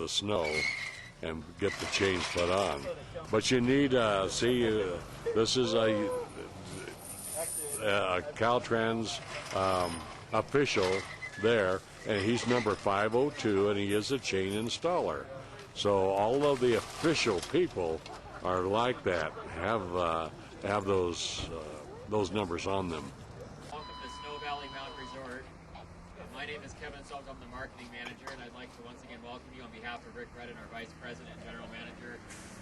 the snow and get the chains put on. But you need, this is a Caltrans official there, and he's number 502, and he is a chain installer. So all of the official people are like that, have those numbers on them. Welcome to Snow Valley Mountain Resort. My name is Kevin Selk. I'm the marketing manager, and I'd like to once again welcome you on behalf of Rick Redden, our vice president and general manager,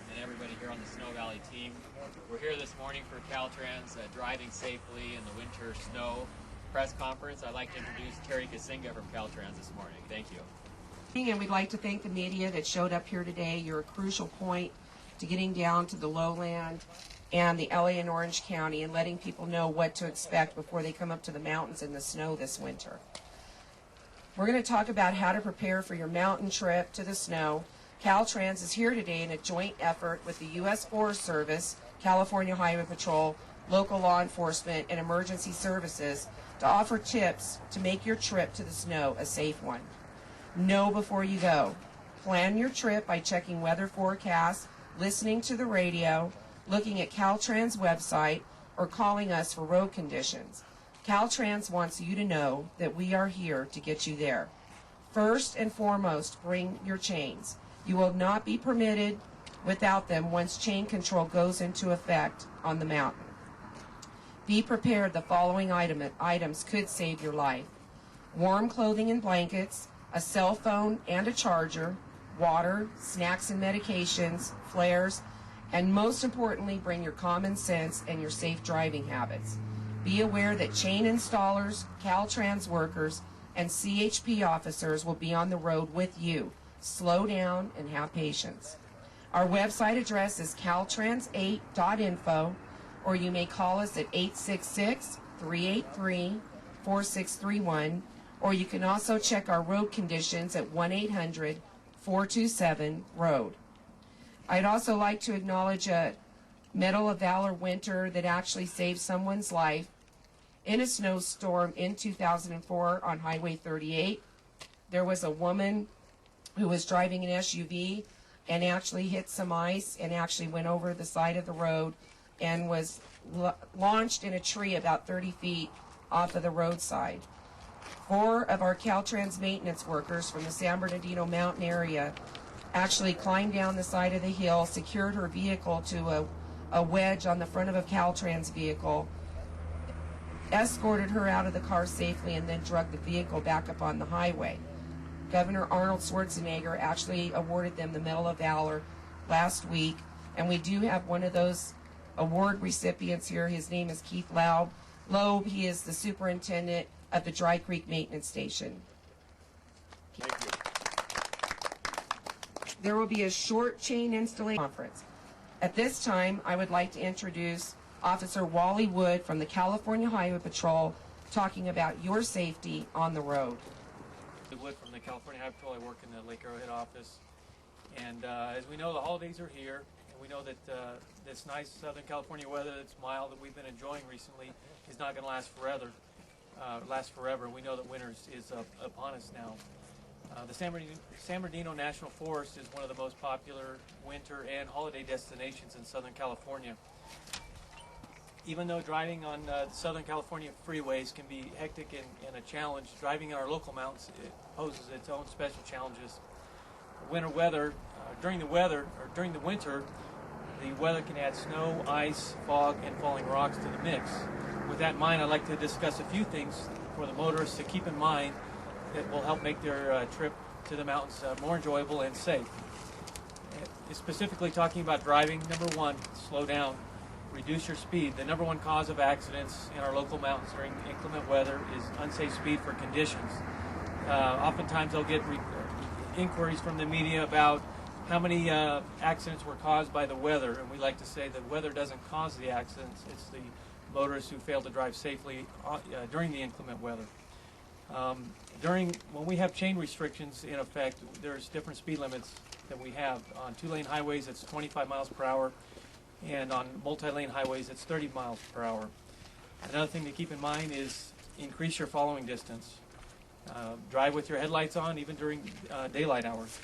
and everybody here on the Snow Valley team. We're here this morning for Caltrans Driving Safely in the Winter Snow press conference. I'd like to introduce Terry Kasinga from Caltrans this morning. Thank you. And we'd like to thank the media that showed up here today. You're a crucial point to getting down to the lowland and the LA and Orange County and letting people know what to expect before they come up to the mountains in the snow this winter. We're going to talk about how to prepare for your mountain trip to the snow. Caltrans is here today in a joint effort with the U.S. Forest Service, California Highway Patrol, local law enforcement, and emergency services to offer tips to make your trip to the snow a safe one. Know before you go. Plan your trip by checking weather forecasts, listening to the radio, looking at Caltrans' website, or calling us for road conditions. Caltrans wants you to know that we are here to get you there. First and foremost, bring your chains. You will not be permitted without them once chain control goes into effect on the mountain. Be prepared. The following items could save your life: warm clothing and blankets, a cell phone and a charger, water, snacks and medications, flares, and most importantly, bring your common sense and your safe driving habits. Be aware that chain installers, Caltrans workers, and CHP officers will be on the road with you. Slow down and have patience. Our website address is caltrans8.info, or you may call us at 866-383-4631, or you can also check our road conditions at 1-800-427-ROAD. I'd also like to acknowledge a Medal of Valor winter that actually saved someone's life in a snowstorm in 2004 on Highway 38. There was a woman who was driving an SUV and actually hit some ice and actually went over the side of the road and was launched in a tree about 30 feet off of the roadside. 4 of our Caltrans maintenance workers from the San Bernardino Mountain area actually climbed down the side of the hill, secured her vehicle to a wedge on the front of a Caltrans vehicle, escorted her out of the car safely, and then dragged the vehicle back up on the highway. Governor Arnold Schwarzenegger actually awarded them the Medal of Valor last week, and we do have one of those award recipients here. His name is Keith Loeb. He is the superintendent of the Dry Creek Maintenance Station. Thank you. There will be a short chain installation conference. At this time, I would like to introduce Officer Wally Wood from the California Highway Patrol, talking about your safety on the road. Wood from the California Highway Patrol. I work in the Lake Arrowhead office. And as we know, the holidays are here, and we know that this nice Southern California weather that's mild that we've been enjoying recently is not going to last forever. We know that winter is upon us now. The San Bernardino National Forest is one of the most popular winter and holiday destinations in Southern California. Even though driving on Southern California freeways can be hectic and a challenge, driving in our local mountains poses its own special challenges. During the winter, the weather can add snow, ice, fog, and falling rocks to the mix. With that in mind, I'd like to discuss a few things for the motorists to keep in mind that will help make their trip to the mountains more enjoyable and safe. Specifically talking about driving, number 1, slow down. Reduce your speed. The number 1 cause of accidents in our local mountains during inclement weather is unsafe speed for conditions. Oftentimes I'll get inquiries from the media about how many accidents were caused by the weather, and we like to say that weather doesn't cause the accidents, it's the motorists who fail to drive safely during the inclement weather. When we have chain restrictions in effect, there's different speed limits that we have. On 2-lane highways, it's 25 miles per hour, and on multi-lane highways, it's 30 miles per hour. Another thing to keep in mind is increase your following distance. Drive with your headlights on, even during daylight hours.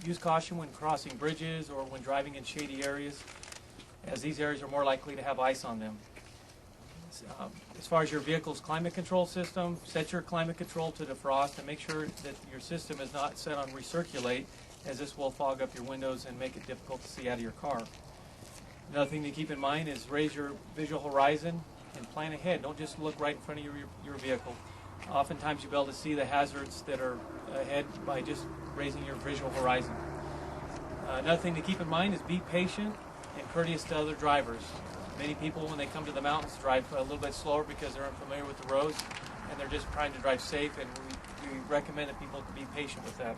Use caution when crossing bridges or when driving in shady areas, as these areas are more likely to have ice on them. As far as your vehicle's climate control system, set your climate control to defrost and make sure that your system is not set on recirculate, as this will fog up your windows and make it difficult to see out of your car. Another thing to keep in mind is raise your visual horizon and plan ahead. Don't just look right in front of your vehicle. Oftentimes you'll be able to see the hazards that are ahead by just raising your visual horizon. Another thing to keep in mind is be patient and courteous to other drivers. Many people, when they come to the mountains, drive a little bit slower because they're unfamiliar with the roads and they're just trying to drive safe, and we recommend that people be patient with that.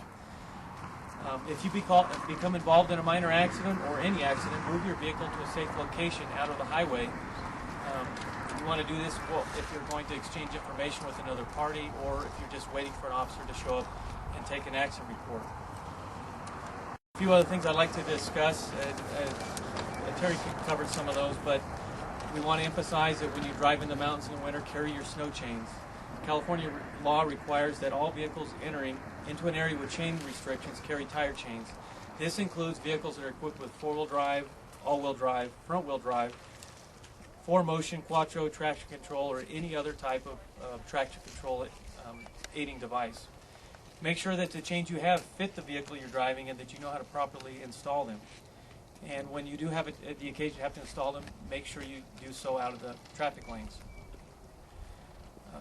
If you become involved in a minor accident or any accident, move your vehicle to a safe location out of the highway. You want to do this if you're going to exchange information with another party, or if you're just waiting for an officer to show up and take an accident report. A few other things I'd like to discuss. Terry covered some of those, but we want to emphasize that when you drive in the mountains in the winter, carry your snow chains. California law requires that all vehicles entering into an area with chain restrictions carry tire chains. This includes vehicles that are equipped with four-wheel drive, all-wheel drive, front-wheel drive, four-motion, quattro, traction control, or any other type of traction control aiding device. Make sure that the chains you have fit the vehicle you're driving and that you know how to properly install them. And when you do have the occasion to have to install them, make sure you do so out of the traffic lanes.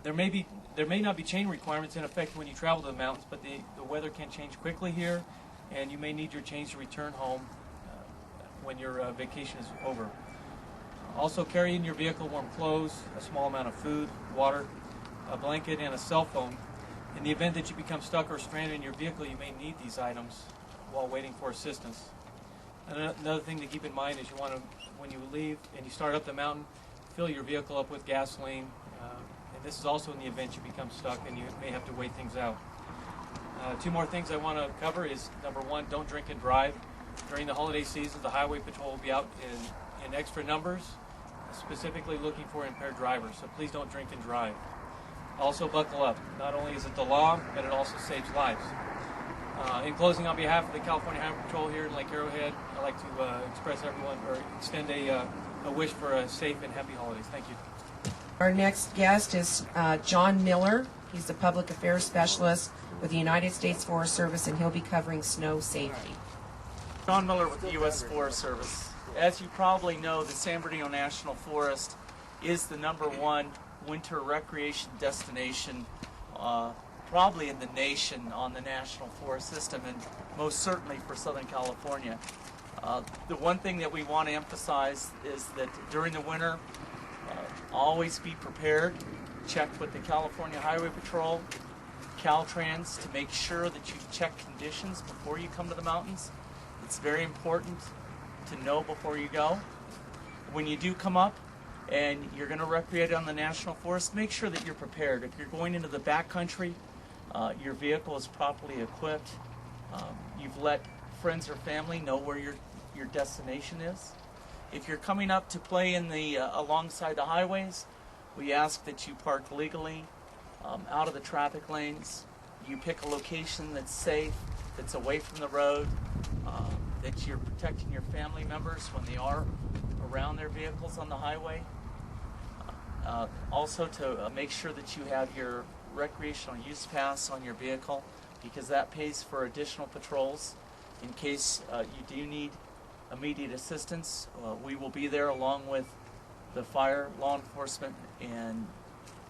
There may not be chain requirements in effect when you travel to the mountains, but the weather can change quickly here, and you may need your chains to return home when your vacation is over. Also, carry in your vehicle warm clothes, a small amount of food, water, a blanket, and a cell phone. In the event that you become stuck or stranded in your vehicle, you may need these items while waiting for assistance. Another thing to keep in mind is you want to, when you leave and you start up the mountain, fill your vehicle up with gasoline. And this is also in the event you become stuck and you may have to wait things out. Two more things I want to cover is, number one, don't drink and drive. During the holiday season, the Highway Patrol will be out in extra numbers, specifically looking for impaired drivers. So please don't drink and drive. Also, buckle up. Not only is it the law, but it also saves lives. In closing, on behalf of the California Highway Patrol here in Lake Arrowhead, I'd like to extend a wish for a safe and happy holidays. Thank you. Our next guest is John Miller. He's the Public Affairs Specialist with the United States Forest Service, and he'll be covering snow safety. John Miller with the U.S. Forest Service. As you probably know, the San Bernardino National Forest is the #1 winter recreation destination probably in the nation on the National Forest System, and most certainly for Southern California. The one thing that we want to emphasize is that during the winter, always be prepared. Check with the California Highway Patrol, Caltrans, to make sure that you check conditions before you come to the mountains. It's very important to know before you go. When you do come up and you're going to recreate on the National Forest, make sure that you're prepared. If you're going into the backcountry, your vehicle is properly equipped. You've let friends or family know where your destination is. If you're coming up to play in the alongside the highways, we ask that you park legally, out of the traffic lanes. You pick a location that's safe, that's away from the road, that you're protecting your family members when they are around their vehicles on the highway. Also to make sure that you have your recreational use pass on your vehicle, because that pays for additional patrols in case you do need immediate assistance. We will be there along with the fire, law enforcement, and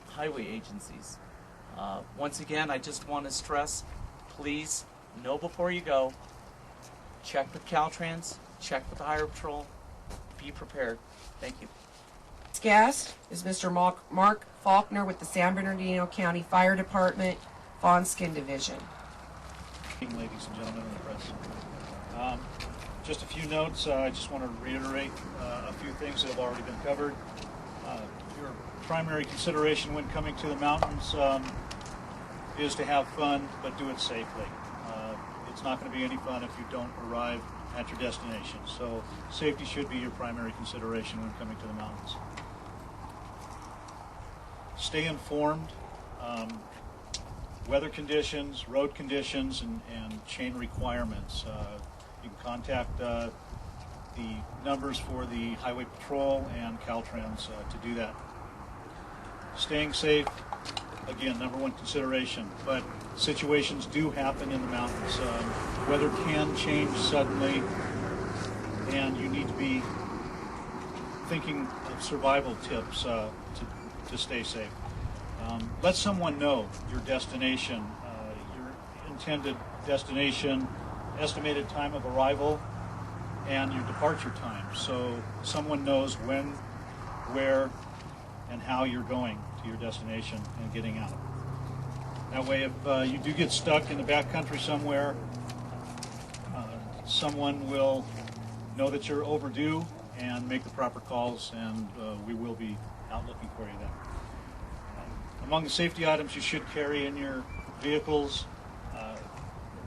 highway agencies. Once again, I just want to stress, please know before you go. Check with Caltrans, check with the Highway Patrol, be prepared. Thank you. Next guest is Mr. Mark Faulkner with the San Bernardino County Fire Department, Fawnskin Division. Ladies and gentlemen of the press. Just a few notes. I just want to reiterate a few things that have already been covered. Your primary consideration when coming to the mountains is to have fun, but do it safely. It's not going to be any fun if you don't arrive at your destination. So safety should be your primary consideration when coming to the mountains. Stay informed. weather conditions, road conditions, and chain requirements. You can contact the numbers for the Highway Patrol and Caltrans to do that. Staying safe, again, number one consideration, but situations do happen in the mountains. Weather can change suddenly, and you need to be thinking of survival tips to stay safe. Let someone know your destination, your intended destination, estimated time of arrival, and your departure time, so someone knows when, where, and how you're going to your destination and getting out. That way, if you do get stuck in the backcountry somewhere, someone will know that you're overdue and make the proper calls, and we will be out looking for you then. Among the safety items you should carry in your vehicles,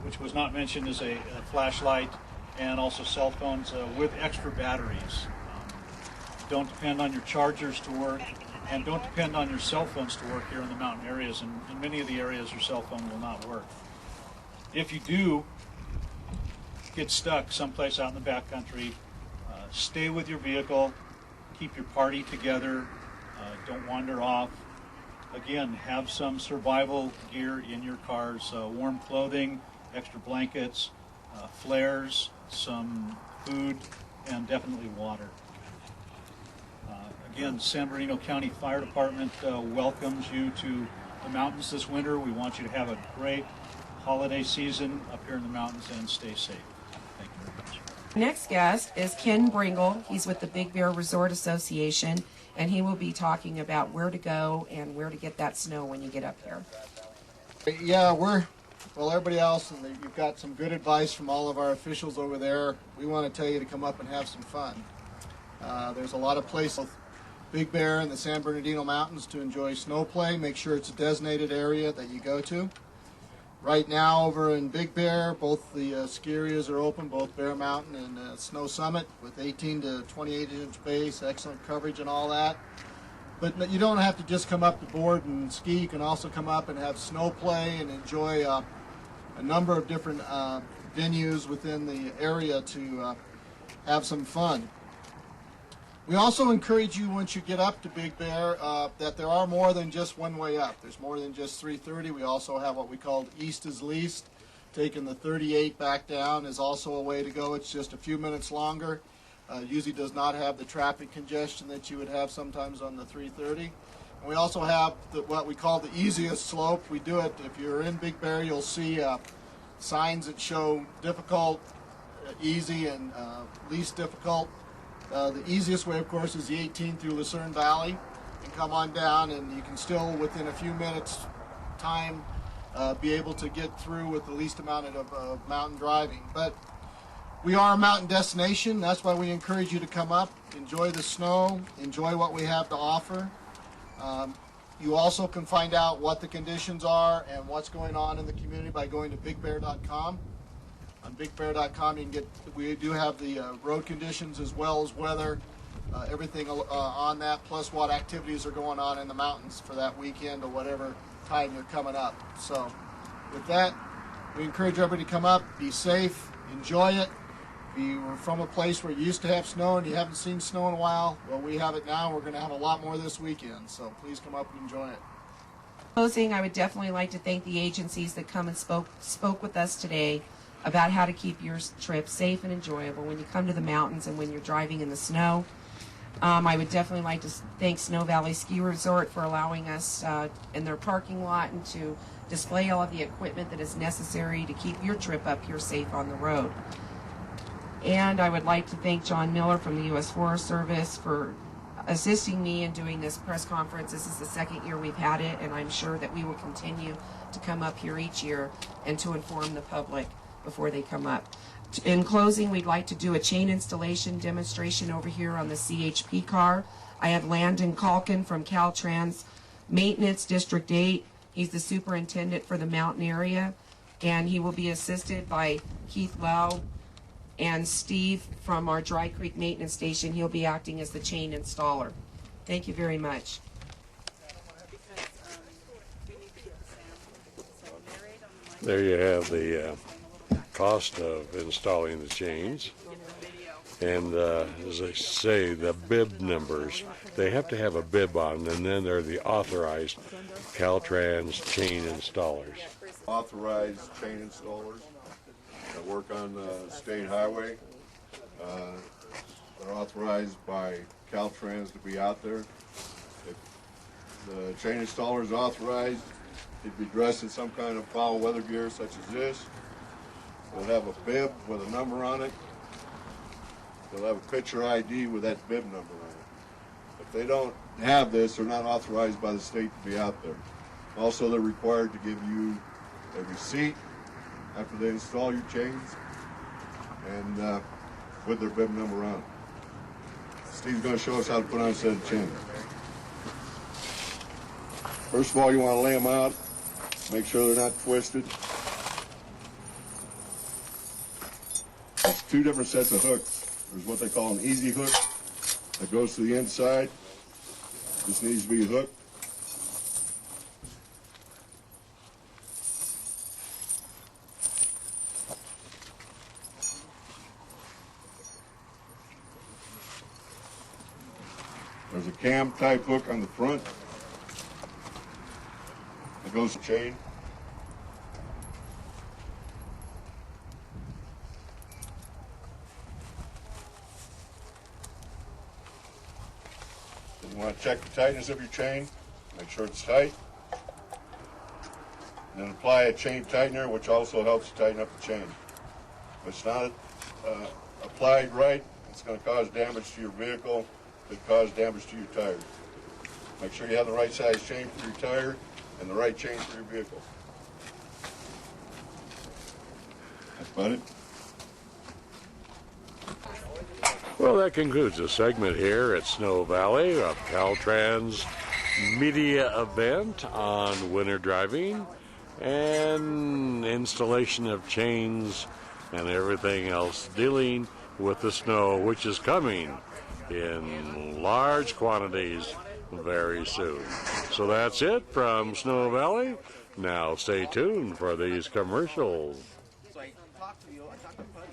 which was not mentioned, is a flashlight and also cell phones with extra batteries. Don't depend on your chargers to work, and don't depend on your cell phones to work here in the mountain areas. In many of the areas, your cell phone will not work. If you do get stuck someplace out in the backcountry, stay with your vehicle, keep your party together, don't wander off. Again, have some survival gear in your cars, warm clothing, extra blankets, flares, some food, and definitely water. Again, San Bernardino County Fire Department welcomes you to the mountains this winter. We want you to have a great holiday season up here in the mountains and stay safe. Thank you very much. Next guest is Ken Bringle. He's with the Big Bear Resort Association, and he will be talking about where to go and where to get that snow when you get up here. Yeah, well, everybody else, and you've got some good advice from all of our officials over there. We want to tell you to come up and have some fun. There's a lot of places, Big Bear and the San Bernardino Mountains, to enjoy snow play. Make sure it's a designated area that you go to. Right now over in Big Bear, both the ski areas are open, both Bear Mountain and Snow Summit, with 18 to 28-inch base, excellent coverage and all that. But you don't have to just come up to board and ski. You can also come up and have snow play and enjoy a number of different venues within the area to have some fun. We also encourage you, once you get up to Big Bear, that there are more than just one way up. There's more than just 330. We also have what we call East is Least. Taking the 38 back down is also a way to go. It's just a few minutes longer. Usually does not have the traffic congestion that you would have sometimes on the 330. And we also have what we call the easiest slope. We do it, if you're in Big Bear, you'll see signs that show difficult, easy, and least difficult. The easiest way, of course, is the 18 through Lucerne Valley, and come on down, and you can still, within a few minutes time, be able to get through with the least amount of mountain driving. But we are a mountain destination. That's why we encourage you to come up, enjoy the snow, enjoy what we have to offer. You also can find out what the conditions are and what's going on in the community by going to BigBear.com. On BigBear.com, you can get. We do have the road conditions as well as weather, everything on that, plus what activities are going on in the mountains for that weekend or whatever time you're coming up. So, with that, we encourage everybody to come up, be safe, enjoy it. If you were from a place where you used to have snow and you haven't seen snow in a while, well, we have it now. We're going to have a lot more this weekend. So please come up and enjoy it. Closing, I would definitely like to thank the agencies that come and spoke with us today about how to keep your trip safe and enjoyable when you come to the mountains and when you're driving in the snow. I would definitely like to thank Snow Valley Ski Resort for allowing us in their parking lot and to display all of the equipment that is necessary to keep your trip up here safe on the road. And I would like to thank John Miller from the U.S. Forest Service for assisting me in doing this press conference. This is the second year we've had it, and I'm sure that we will continue to come up here each year and to inform the public before they come up. In closing, we'd like to do a chain installation demonstration over here on the CHP car. I have Landon Calkin from Caltrans Maintenance District 8. He's the superintendent for the mountain area, and he will be assisted by Keith Lau and Steve from our Dry Creek Maintenance Station. He'll be acting as the chain installer. Thank you very much. There you have the cost of installing the chains. And as I say, the bib numbers, they have to have a bib on, and then they're the authorized Caltrans chain installers. Authorized chain installers that work on the state highway. They're authorized by Caltrans to be out there. If the chain installer is authorized, he'd be dressed in some kind of foul weather gear such as this. They'll have a bib with a number on it. They'll have a picture ID with that bib number on it. If they don't have this, they're not authorized by the state to be out there. Also, they're required to give you a receipt after they install your chains and with their bib number on it. Steve's going to show us how to put on a set of chains. First of all, you want to lay them out, make sure they're not twisted. There's two different sets of hooks. There's what they call an easy hook that goes to the inside. This needs to be hooked. There's a cam type hook on the front that goes to the chain. You want to check the tightness of your chain, make sure it's tight. And then apply a chain tightener, which also helps you tighten up the chain. If it's not applied right, it's going to cause damage to your vehicle. It could cause damage to your tires. Make sure you have the right size chain for your tire and the right chain for your vehicle. That's about it. Well, that concludes the segment here at Snow Valley of Caltrans media event on winter driving and installation of chains and everything else dealing with the snow, which is coming in large quantities very soon. So that's it from Snow Valley. Now stay tuned for these commercials. So I talked to you. I talked to Bud.